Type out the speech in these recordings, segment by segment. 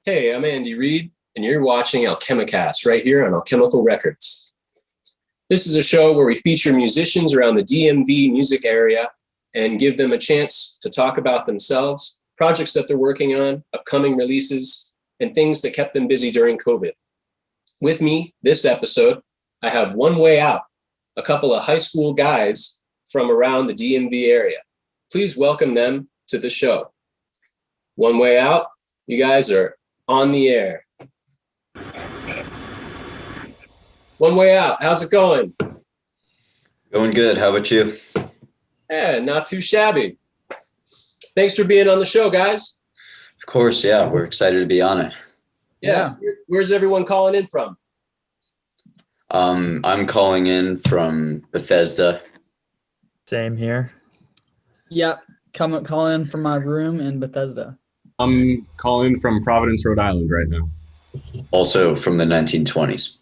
Hey, I'm Andy Reid, and you're watching Alchemicast right here on Alchemical Records. This is a show where we feature musicians around the DMV music area and give them a chance to talk about themselves, projects that they're working on, upcoming releases, and things that kept them busy during COVID. With me this episode, I have One Way Out, a couple of high school guys from around the DMV area. Please welcome them to the show. One Way Out, you guys are on the air. One Way Out, how's it going? Going good. How about you? Yeah, not too shabby. Thanks for being on the show, guys. Of course, yeah. We're excited to be on it. Yeah. Where's everyone calling in from? I'm calling in from Bethesda. Same here. Yep, calling in from my room in Bethesda. I'm calling from Providence, Rhode Island right now. Also from the 1920s.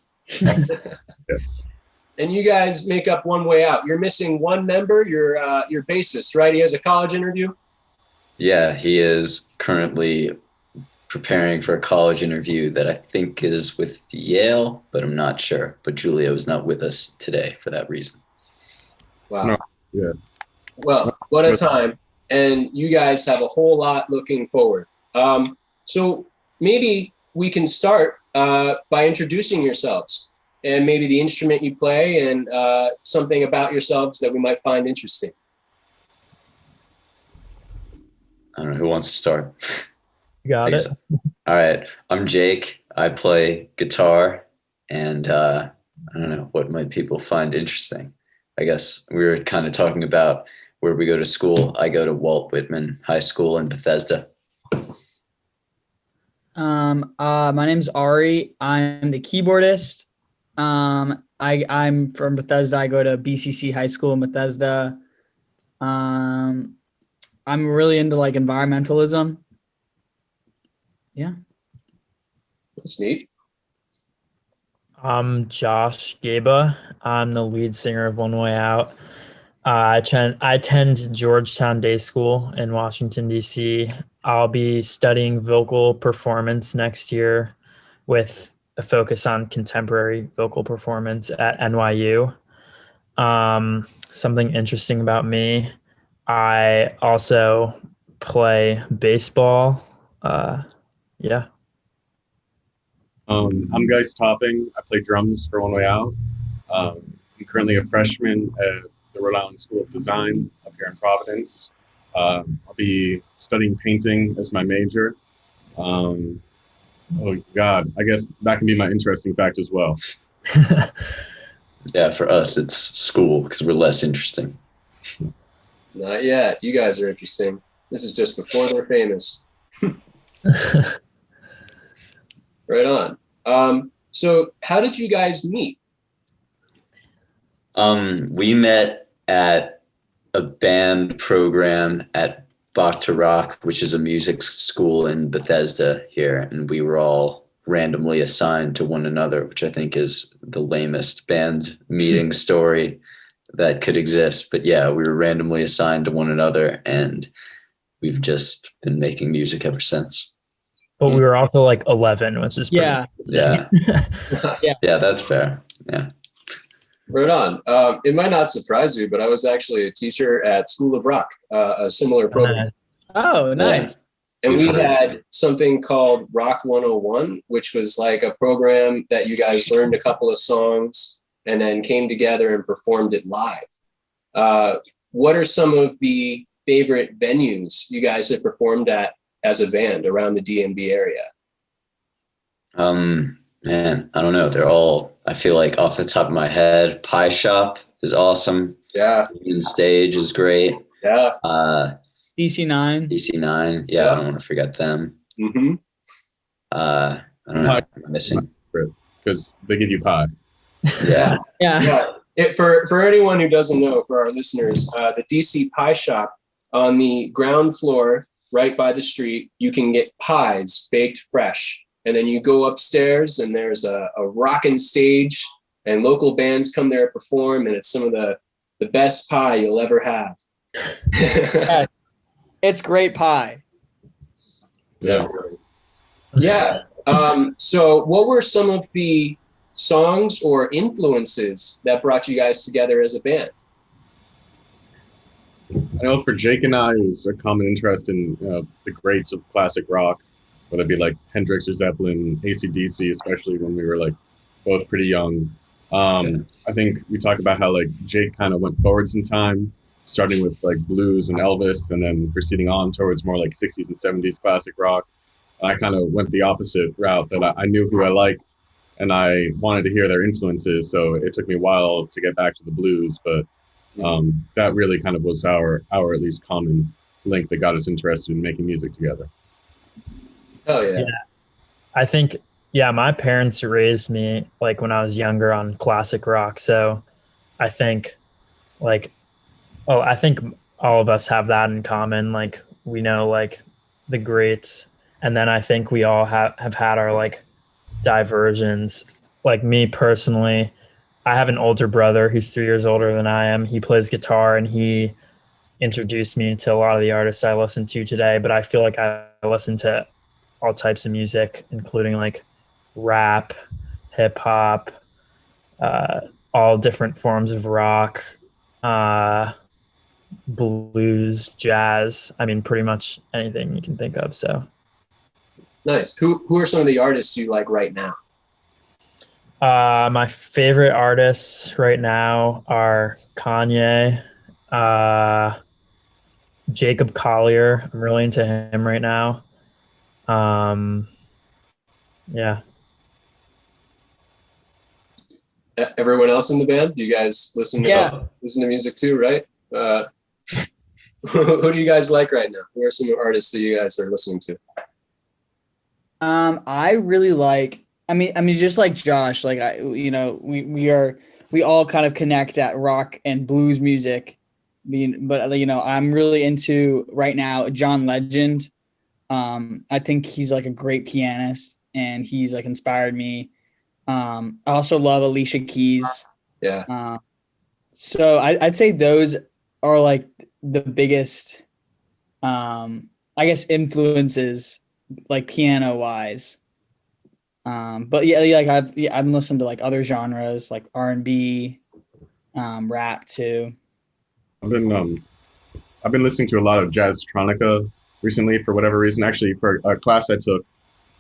Yes. And you guys make up One Way Out. You're missing one member, your bassist, right? He has a college interview? Yeah, he is currently preparing for a college interview that I think is with Yale, but I'm not sure. But Giulio is not with us today for that reason. Wow. No, yeah. Well, what a time. And you guys have a whole lot looking forward. So maybe we can start by introducing yourselves and maybe the instrument you play and something about yourselves that we might find interesting. I don't know who wants to start. Got it. All right. I'm Jake. I play guitar, and I don't know what might people find interesting. I guess we were kind of talking about where we go to school. I go to Walt Whitman High School in Bethesda. My name's Ari. I'm the keyboardist. I'm from Bethesda. I go to BCC High School in Bethesda. I'm really into like environmentalism. Yeah. That's neat. I'm Josh Gaba. I'm the lead singer of One Way Out. I attend Georgetown Day School in Washington, D.C. I'll be studying vocal performance next year with a focus on contemporary vocal performance at NYU. Something interesting about me, I also play baseball. Yeah. I'm Geist Topping. I play drums for One Way Out. I'm currently a freshman at the Rhode Island School of Design up here in Providence. I'll be studying painting as my major. Oh God, I guess that can be my interesting fact as well. Yeah, for us, it's school because we're less interesting. Not yet. You guys are interesting. This is just before they're famous. Right on. So how did you guys meet? We met at a band program at Bach to Rock, which is a music school in Bethesda here, and we were all randomly assigned to one another, which I think is the lamest band meeting story that could exist. But yeah, we were randomly assigned to one another, and we've just been making music ever since. But we were also like 11, which is pretty Yeah. Yeah. Yeah, that's fair. Yeah. Right on. It might not surprise you, but I was actually a teacher at School of Rock, a similar program. Oh, nice. And we had something called Rock 101, which was like a program that you guys learned a couple of songs and then came together and performed it live. What are some of the favorite venues you guys have performed at as a band around the DMV area? Man, I don't know. They're all, I feel like off the top of my head, Pie Shop is awesome. Yeah. Union Stage is great. Yeah. DC9. DC9. Yeah, I don't want to forget them. Mm-hmm. I don't know. I'm missing. Because they give you pie. Yeah. Yeah. For anyone who doesn't know, for our listeners, the DC Pie Shop on the ground floor, right by the street, you can get pies baked fresh. And then you go upstairs and there's a rockin' stage and local bands come there to perform, and it's some of the best pie you'll ever have. Yeah. It's great pie. Yeah. Yeah. So what were some of the songs or influences that brought you guys together as a band? I know for Jake and I, it was a common interest in the greats of classic rock, whether it be like Hendrix or Zeppelin, AC/DC, especially when we were like both pretty young. I think we talked about how like Jake kind of went forwards in time, starting with like blues and Elvis, and then proceeding on towards more like 60s and 70s classic rock. I kind of went the opposite route that I knew who I liked and I wanted to hear their influences. So it took me a while to get back to the blues, but that really kind of was our at least common link that got us interested in making music together. Oh yeah. I think, yeah, my parents raised me like when I was younger on classic rock. So I think like, I think all of us have that in common. Like we know like the greats. And then I think we all have had our like diversions. Like me personally, I have an older brother who's 3 years older than I am. He plays guitar and he introduced me to a lot of the artists I listen to today. But I feel like I listen to all types of music, including like rap, hip hop, all different forms of rock, blues, jazz. I mean, pretty much anything you can think of. So nice. Who are some of the artists you like right now? My favorite artists right now are Kanye, Jacob Collier. I'm really into him right now. Yeah. Everyone else in the band, you guys listen to music too, right? Who do you guys like right now? Who are some artists that you guys are listening to? I really like. I mean, just like Josh, like we all kind of connect at rock and blues music. But I'm really into right now John Legend. I think he's like a great pianist, and he's like inspired me. I also love Alicia Keys. Yeah. So I'd say those are like the biggest, I guess, influences, like piano wise. But I've been listening to like other genres like R&B, rap too. I've been listening to a lot of jazz tronica recently for whatever reason. Actually, for a class I took,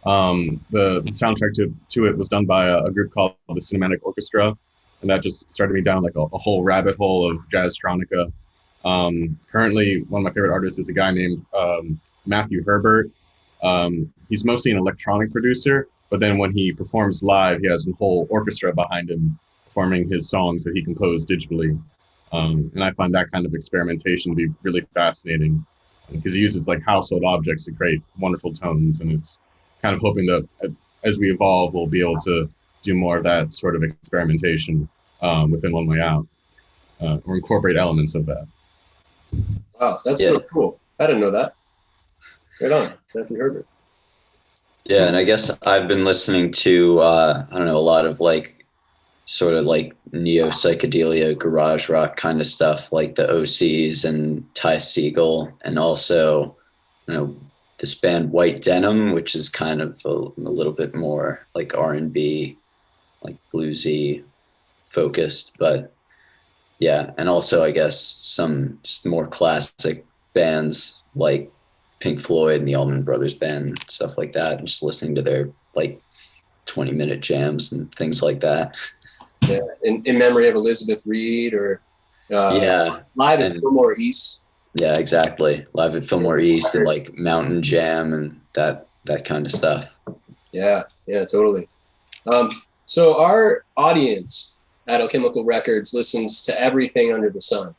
the soundtrack to it was done by a group called the Cinematic Orchestra, and that just started me down like a whole rabbit hole of jazz tronica. Currently, one of my favorite artists is a guy named Matthew Herbert. He's mostly an electronic producer, but then when he performs live, he has a whole orchestra behind him performing his songs that he composed digitally. And I find that kind of experimentation to be really fascinating because he uses like household objects to create wonderful tones, and it's kind of hoping that as we evolve, we'll be able to do more of that sort of experimentation within One Way Out, or incorporate elements of that. Wow, that's so cool. I didn't know that. Right on, Matthew Herbert. Yeah, and I guess I've been listening to I don't know, a lot of like sort of like neo psychedelia garage rock kind of stuff, like the OCs and Ty Segall, and also this band White Denim, which is kind of a little bit more like R&B, like bluesy focused, but yeah, and also I guess some just more classic bands like Pink Floyd and the Allman Brothers Band, stuff like that, and just listening to their like 20-minute jams and things like that. Yeah, in memory of Elizabeth Reed, or live at Fillmore East. Yeah, exactly. Live at Fillmore East and like Mountain Jam and that kind of stuff. Yeah, totally. So our audience at Alchemical Records listens to everything under the sun.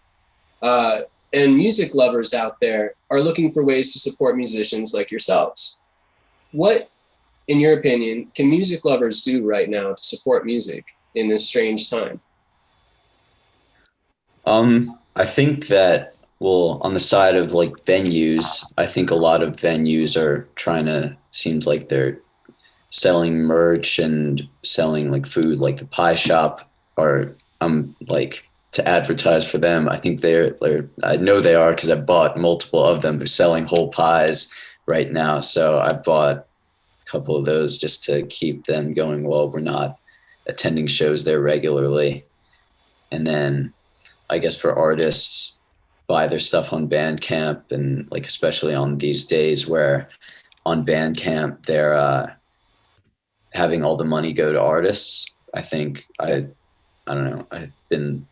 And music lovers out there are looking for ways to support musicians like yourselves. What, in your opinion, can music lovers do right now to support music in this strange time? I think that, well, on the side of like venues, I think a lot of venues are seems like they're selling merch and selling like food, like the pie shop are, like, to advertise for them. I think I know they are because I bought multiple of them. They're selling whole pies right now. So I bought a couple of those just to keep them going while we're not attending shows there regularly. And then I guess for artists, buy their stuff on Bandcamp, and like especially on these days where on Bandcamp they're having all the money go to artists. I think I don't know, I've been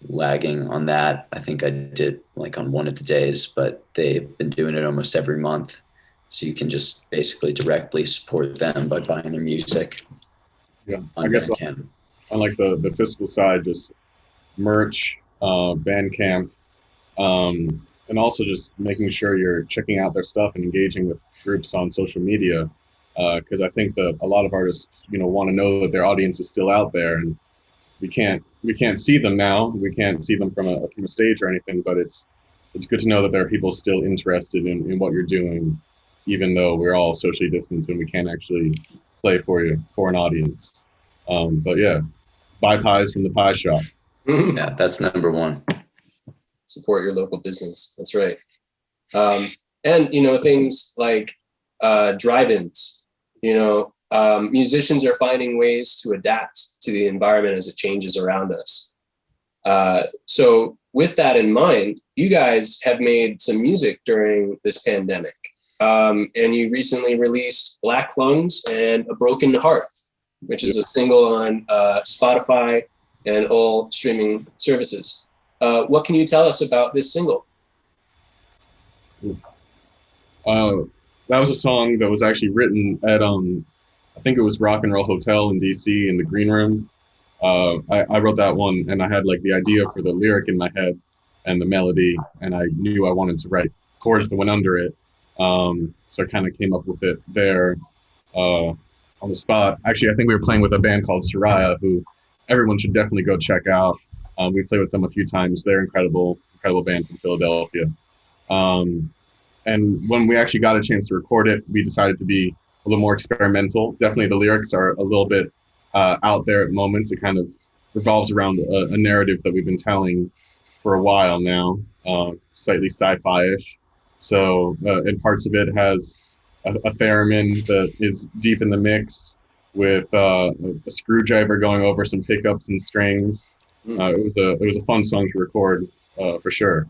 lagging on that. I think I did like on one of the days, but they've been doing it almost every month. So you can just basically directly support them by buying their music. Yeah, I guess Bandcamp. on like the fiscal side, just merch, Bandcamp, and also just making sure you're checking out their stuff and engaging with groups on social media. Because I think that a lot of artists, want to know that their audience is still out there, and we can't see them now. We can't see them from a stage or anything, but it's good to know that there are people still interested in what you're doing, even though we're all socially distanced and we can't actually play for an audience. But yeah, buy pies from the pie shop. Yeah, that's number one. Support your local business. That's right. And things like drive-ins. Musicians are finding ways to adapt to the environment as it changes around us. So with that in mind, you guys have made some music during this pandemic. And you recently released Black Lungs and A Broken Heart, which is a single on Spotify and all streaming services. What can you tell us about this single? That was a song that was actually written at I think it was Rock and Roll Hotel in DC in the green room. I wrote that one, and I had like the idea for the lyric in my head and the melody, and I knew I wanted to write chords that went under it. So I kind of came up with it there on the spot. Actually, I think we were playing with a band called Soraya, who everyone should definitely go check out. We played with them a few times. They're incredible band from Philadelphia. And when we actually got a chance to record it, we decided to be a little more experimental. Definitely the lyrics are a little bit out there at moments. It kind of revolves around a narrative that we've been telling for a while now, slightly sci-fi-ish. So and parts of it has a theremin that is deep in the mix with a screwdriver going over some pickups and strings. It was a fun song to record for sure.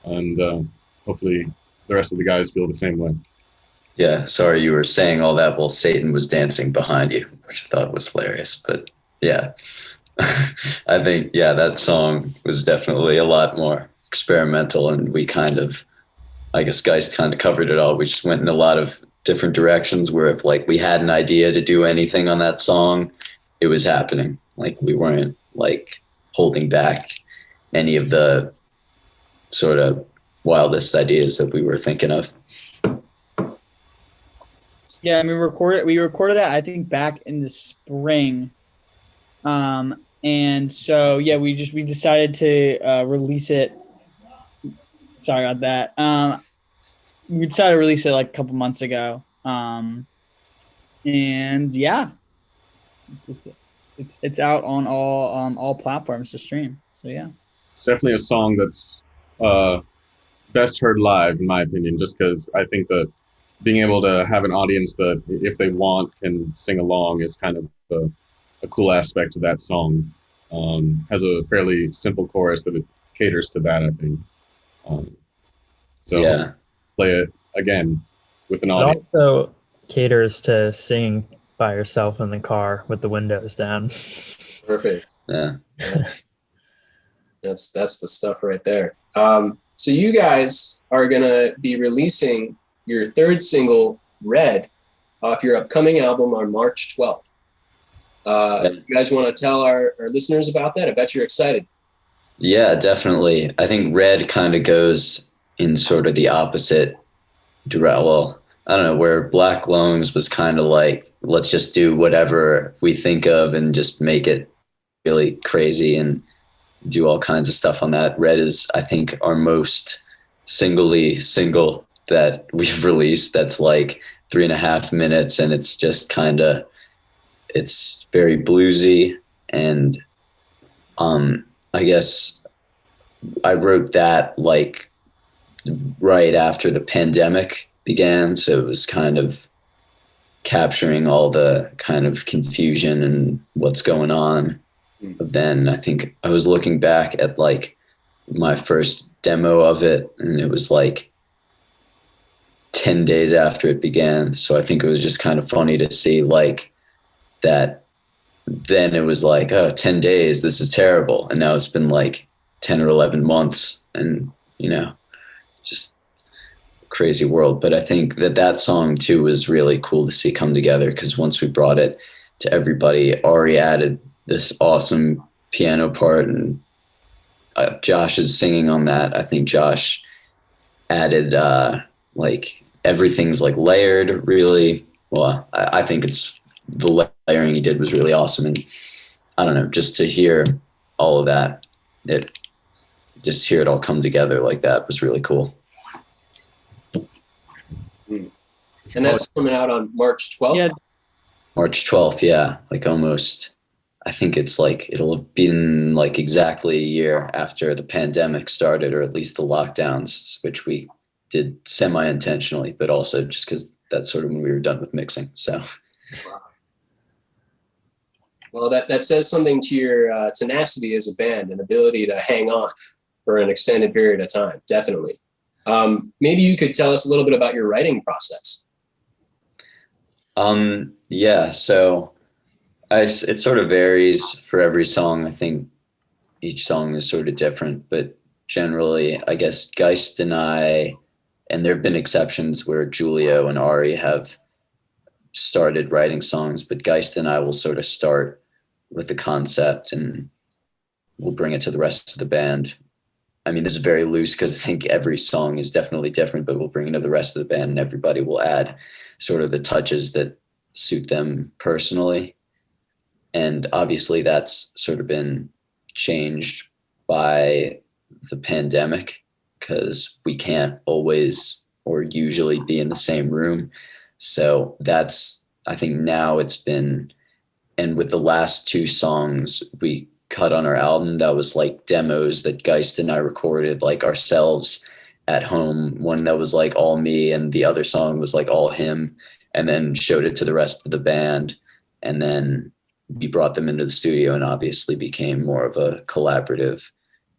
And hopefully the rest of the guys feel the same way. Yeah, sorry, you were saying all that while Satan was dancing behind you, which I thought was hilarious. But yeah, I think, that song was definitely a lot more experimental, and we kind of, I guess Geist kind of covered it all. We just went in a lot of different directions where if like we had an idea to do anything on that song, it was happening. Like we weren't like holding back any of the sort of wildest ideas that we were thinking of. Yeah, I mean, we recorded that I think back in the spring, and so we decided to release it. Sorry about that. We decided to release it like a couple months ago, and it's out on all platforms to stream. So yeah, it's definitely a song that's best heard live, in my opinion, just because I think that being able to have an audience that, if they want, can sing along is kind of a cool aspect of that song. Has a fairly simple chorus that it caters to that, I think. Play it again with an audience. It also caters to singing by yourself in the car with the windows down. Perfect. Yeah. That's the stuff right there. So you guys are going to be releasing your third single, Red, off your upcoming album on March 12th. You guys want to tell our listeners about that? I bet you're excited. Yeah, definitely. I think Red kind of goes in sort of the opposite direction. Well, I don't know, where Black Lungs was kind of like, let's just do whatever we think of and just make it really crazy and do all kinds of stuff on that. Red is, I think, our most single that we've released. That's like 3.5 minutes, and it's just kind of, it's very bluesy. And I guess I wrote that like right after the pandemic began, so it was kind of capturing all the kind of confusion and what's going on. But then I think I was looking back at like my first demo of it, and it was like 10 days after it began. So I think it was just kind of funny to see like that. Then it was like, oh, 10 days, this is terrible. And now it's been like 10 or 11 months, and, you know, just crazy world. But I think that song too was really cool to see come together, because once we brought it to everybody, Ari added this awesome piano part, and Josh is singing on that. I think Josh added like everything's like layered really well. I think it's the layering he did was really awesome. And I don't know, just to hear all of that, just hear it all come together like that was really cool. And that's coming out on March 12th? Yeah. March 12th, yeah. Like almost, I think it's like, it'll have been like exactly a year after the pandemic started, or at least the lockdowns, which we did semi-intentionally, but also just because that's sort of when we were done with mixing. So. Well, that says something to your tenacity as a band and ability to hang on for an extended period of time, definitely. Maybe you could tell us a little bit about your writing process. Yeah, so it sort of varies for every song. I think each song is sort of different, but generally, I guess Geist and I, and there have been exceptions where Giulio and Ari have started writing songs, but Geist and I will sort of start with the concept and we'll bring it to the rest of the band. I mean, this is very loose because I think every song is definitely different, but we'll bring it to the rest of the band and everybody will add sort of the touches that suit them personally. And obviously that's sort of been changed by the pandemic because we can't always or usually be in the same room. So that's, I think now it's been, and with the last two songs we cut on our album, that was like demos that Geist and I recorded like ourselves at home. One that was like all me and the other song was like all him, and then showed it to the rest of the band. And then we brought them into the studio and obviously became more of a collaborative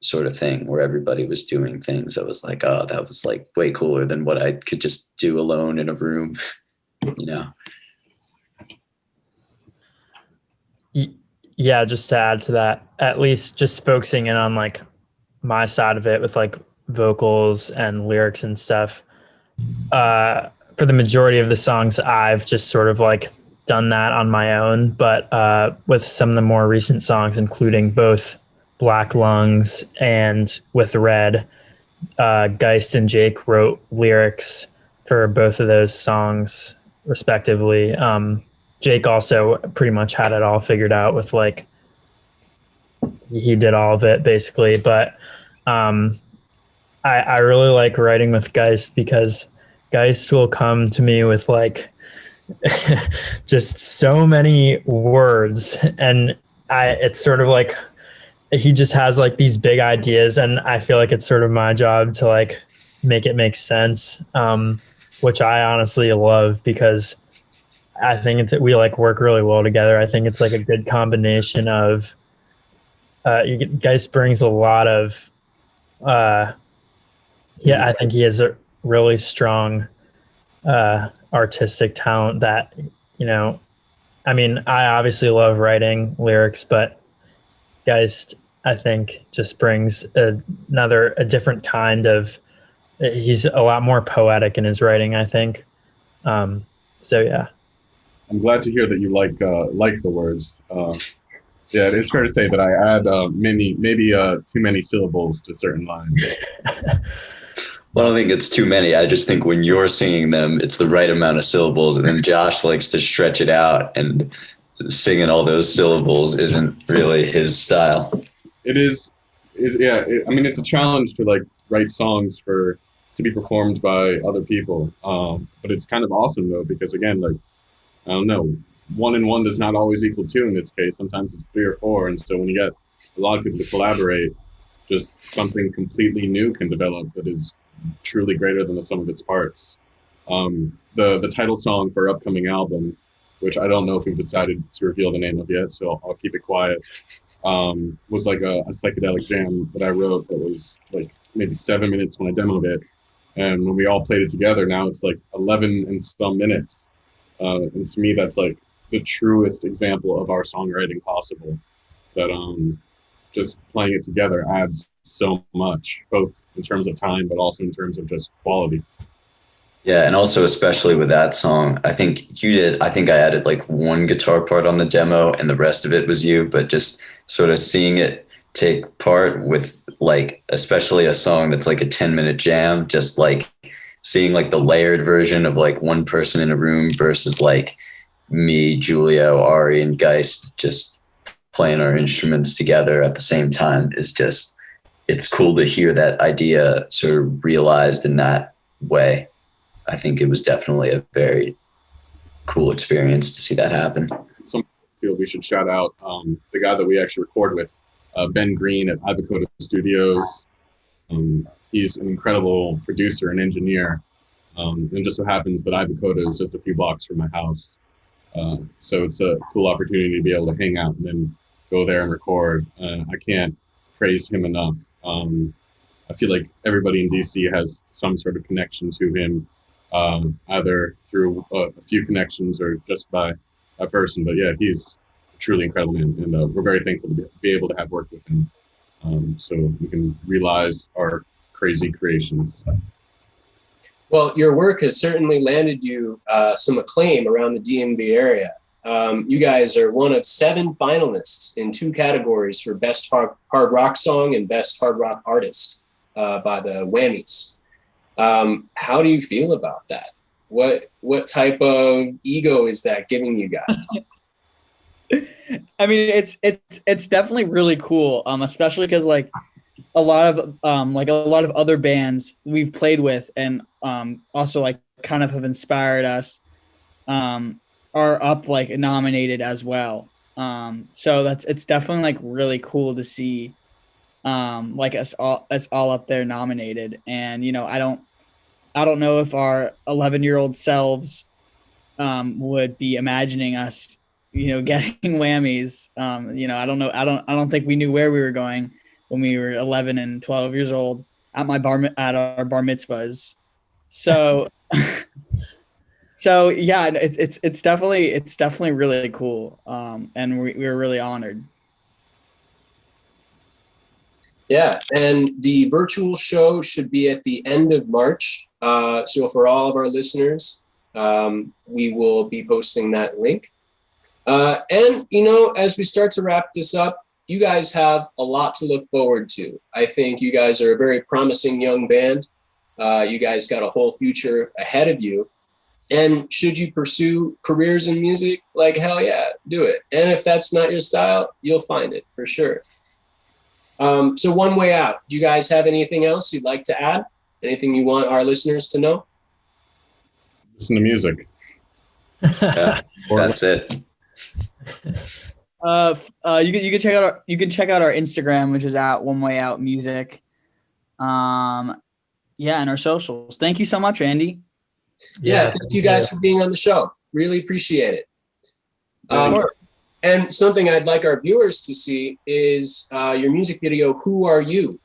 sort of thing where everybody was doing things that was like, oh, that was like way cooler than what I could just do alone in a room, you know? Yeah, just to add to that, at least just focusing in on like my side of it with like vocals and lyrics and stuff. For the majority of the songs, I've just sort of like done that on my own, but with some of the more recent songs, including both Black Lungs and With Red, Geist and Jake wrote lyrics for both of those songs respectively. Jake also pretty much had it all figured out with like, he did all of it basically. But I really like writing with Geist because Geist will come to me with like just so many words, and it's sort of like he just has like these big ideas, and I feel like it's sort of my job to like make it make sense, which I honestly love because I think we like work really well together. I think it's like a good combination of Geist brings a lot of I think he has a really strong artistic talent that, you know, I mean, I obviously love writing lyrics, but Geist, I think, just brings a different kind of, he's a lot more poetic in his writing, I think. So, yeah. I'm glad to hear that you like the words. Yeah, it's fair to say that I add maybe too many syllables to certain lines. Well, I don't think it's too many. I just think when you're singing them, it's the right amount of syllables, and then Josh likes to stretch it out, and singing all those syllables isn't really his style. It is yeah. I mean, it's a challenge to like write songs to be performed by other people. But it's kind of awesome though, because again, like, I don't know, 1 and 1 does not always equal 2 in this case. Sometimes it's 3 or 4, and so when you get a lot of people to collaborate, just something completely new can develop that is truly greater than the sum of its parts. the title song for our upcoming album, which I don't know if we've decided to reveal the name of yet, so I'll keep it quiet. Was like a psychedelic jam that I wrote that was like maybe 7 minutes when I demoed it, and when we all played it together, now it's like 11 and some minutes. And to me, that's like the truest example of our songwriting possible. That just playing it together adds so much, both in terms of time, but also in terms of just quality. Yeah, and also especially with that song, I think you did. I think I added like one guitar part on the demo, and the rest of it was you. But just sort of seeing it take part with like, especially a song that's like a 10-minute jam, just like seeing like the layered version of like one person in a room versus like me, Giulio, Ari, and Geist just playing our instruments together at the same time is just, it's cool to hear that idea sort of realized in that way. I think it was definitely a very cool experience to see that happen. Some feel we should shout out the guy that we actually record with, Ben Green at Avocato Studios. He's an incredible producer and engineer. And just so happens that Avocato is just a few blocks from my house. So it's a cool opportunity to be able to hang out and then go there and record. I can't praise him enough. I feel like everybody in DC has some sort of connection to him, either through a few connections or just by a person. But yeah, he's a truly incredible man, and we're very thankful to be able to have worked with him, so we can realize our crazy creations. Well, your work has certainly landed you some acclaim around the DMV area. You guys are one of 7 finalists in 2 categories for Best Hard Rock Song and Best Hard Rock Artist by the Whammies. How do you feel about that? What type of ego is that giving you guys? I mean, it's definitely really cool, especially because like a lot of other bands we've played with and also like kind of have inspired us are up like nominated as well. So it's definitely like really cool to see like us all up there nominated. And you know, I don't know if our 11-year-old selves would be imagining us, you know, getting Whammies. You know, I don't know. I don't think we knew where we were going when we were 11 and 12 years old at our bar mitzvahs. So, so yeah, it's definitely really cool. And we're really honored. Yeah, and the virtual show should be at the end of March. So for all of our listeners, we will be posting that link. And, you know, as we start to wrap this up, you guys have a lot to look forward to. I think you guys are a very promising young band. You guys got a whole future ahead of you. And should you pursue careers in music, like, hell yeah, do it. And if that's not your style, you'll find it for sure. So one way out, do you guys have anything else you'd like to add? Anything you want our listeners to know? Listen to music. Yeah, that's it. You can check out our Instagram, which is at One Way Out Music. Yeah, and our socials. Thank you so much, Andy. Yeah, thank you guys for being on the show. Really appreciate it. And something I'd like our viewers to see is your music video, Who Are You?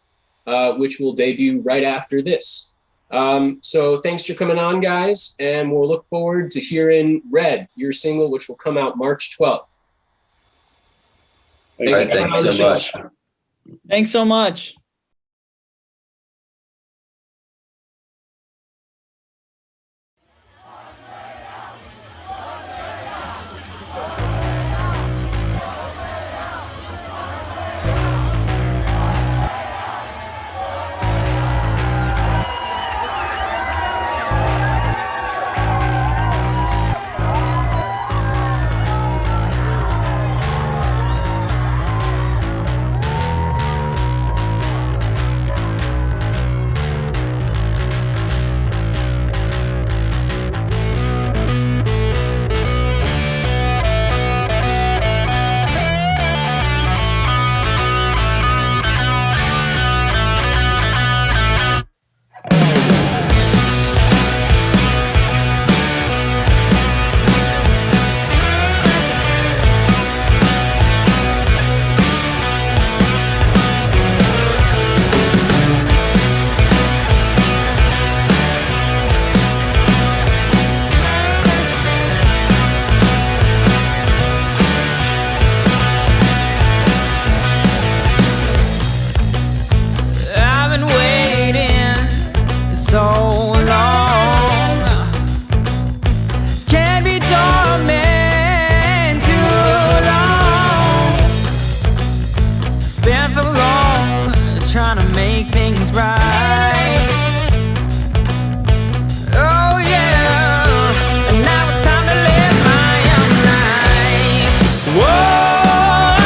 Which will debut right after this. So thanks for coming on, guys, and we'll look forward to hearing Red, your single, which will come out March 12th. Thanks so much. Thanks so much. make things right. Oh yeah, and now it's time to live my own life. Whoa,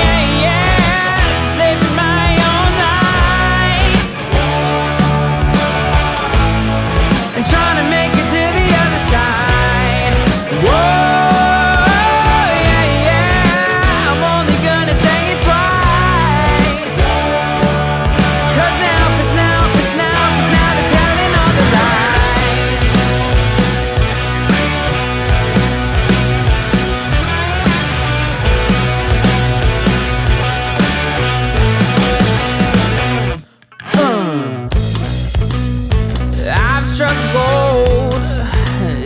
yeah, yeah, just living my own life and trying to make it to the other side. Whoa. Struck gold,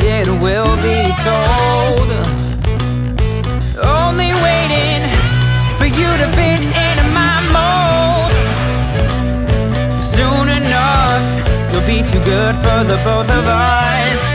it will be told. Only waiting for you to fit into my mold. Soon enough, you'll be too good for the both of us.